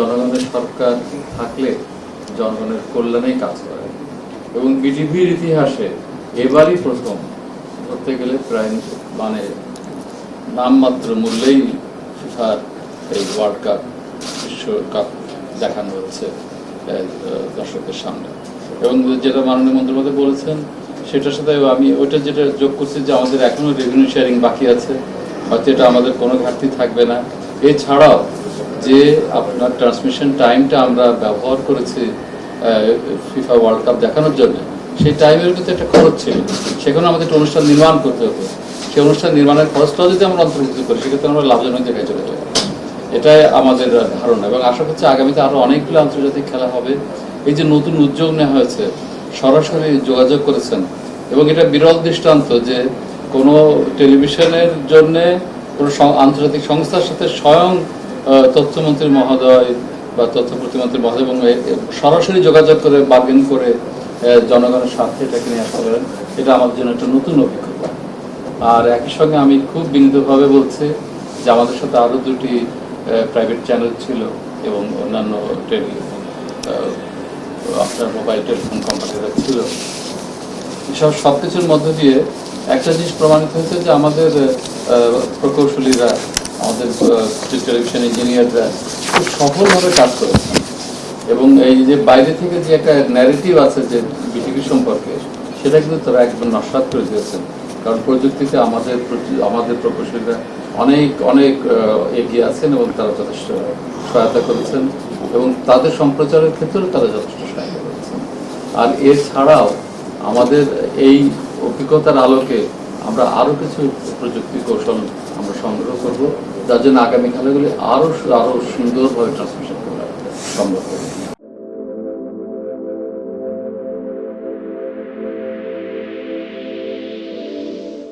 জনগণের সরকার থাকলে জনগণের কল্যাণেই কাজ করে এবং বিটিভির ইতিহাসে এবারই প্রথম ধরতে গেলে প্রায় নামমাত্র মূল্যেই ফিফার এই ওয়ার্ল্ড কাপ বিশ্বকাপ দেখানো হচ্ছে দর্শকের সামনে। এবং যেটা মাননীয় মন্ত্রী বলেছেন সেটার সাথে আমি ওইটা যেটা যোগ করছি যে আমাদের এখনো রেভিনিউ শেয়ারিং বাকি আছে, হয়তো এটা আমাদের কোনো ঘাটতি থাকবে না। এছাড়াও যে আপনার ট্রান্সমিশন টাইমটা আমরা ব্যবহার করেছি ফিফা ওয়ার্ল্ড কাপ দেখানোর জন্য, সেই টাইমের কিন্তু একটা খরচ ছিল, সেখানে আমাদের একটা অনুষ্ঠান নির্মাণ করতে হতো। সেই অনুষ্ঠান নির্মাণের খরচটাও যদি আমরা অন্তর্ভুক্ত করি সেক্ষেত্রে আমরা লাভজনক জায়গায় চলে যাবো, এটাই আমাদের ধারণা। এবং আশা করছি আগামীতে আরও অনেকগুলো আন্তর্জাতিক খেলা হবে। এই যে নতুন উদ্যোগ নেওয়া হয়েছে, সরাসরি যোগাযোগ করেছেন, এবং এটা বিরল দৃষ্টান্ত যে কোনো টেলিভিশনের জন্যে কোনো আন্তর্জাতিক সংস্থার সাথে স্বয়ং তথ্যমন্ত্রী মহোদয় বা তথ্য প্রতিমন্ত্রী মহোদয় এবং সরাসরি যোগাযোগ করে বার্গেন করে জনগণের স্বার্থে এটাকে নিয়ে আসতে পারেন, এটা আমাদের জন্য একটা নতুন অভিজ্ঞতা। আর একই সঙ্গে আমি খুব বিনীতভাবে বলছি যে আমাদের সাথে আরও দুটি প্রাইভেট চ্যানেল ছিল এবং অন্যান্য আপনার মোবাইল টেলিফোন কোম্পানিরা ছিল। এসব সব কিছুর মধ্য দিয়ে একটা জিনিস প্রমাণিত হয়েছে যে আমাদের প্রকৌশলীরা, আমাদের টেলিভিশন ইঞ্জিনিয়াররা খুব সফলভাবে কাজ করেছেন। এবং এই যে বাইরে থেকে যে একটা ন্যারেটিভ আছে যে বিটিভি সম্পর্কে, সেটা কিন্তু তারা একদম নস্যাৎ করে দিয়েছেন। কারণ প্রযুক্তিতে আমাদের প্রকৌশলীরা অনেক অনেক এগিয়ে আছেন এবং তারা যথেষ্ট সহায়তা করেছেন এবং তাদের সম্প্রচারের ক্ষেত্রেও তারা যথেষ্ট সহায়তা করেছেন। আর এছাড়াও আমাদের এই অভিজ্ঞতার আলোকে আমরা আরও কিছু প্রযুক্তি কৌশল আমরা সংগ্রহ করব, যার জন্য আগামী খেলাগুলি আরও সুন্দরভাবে ট্রান্সমিশন করা সম্ভব হবে।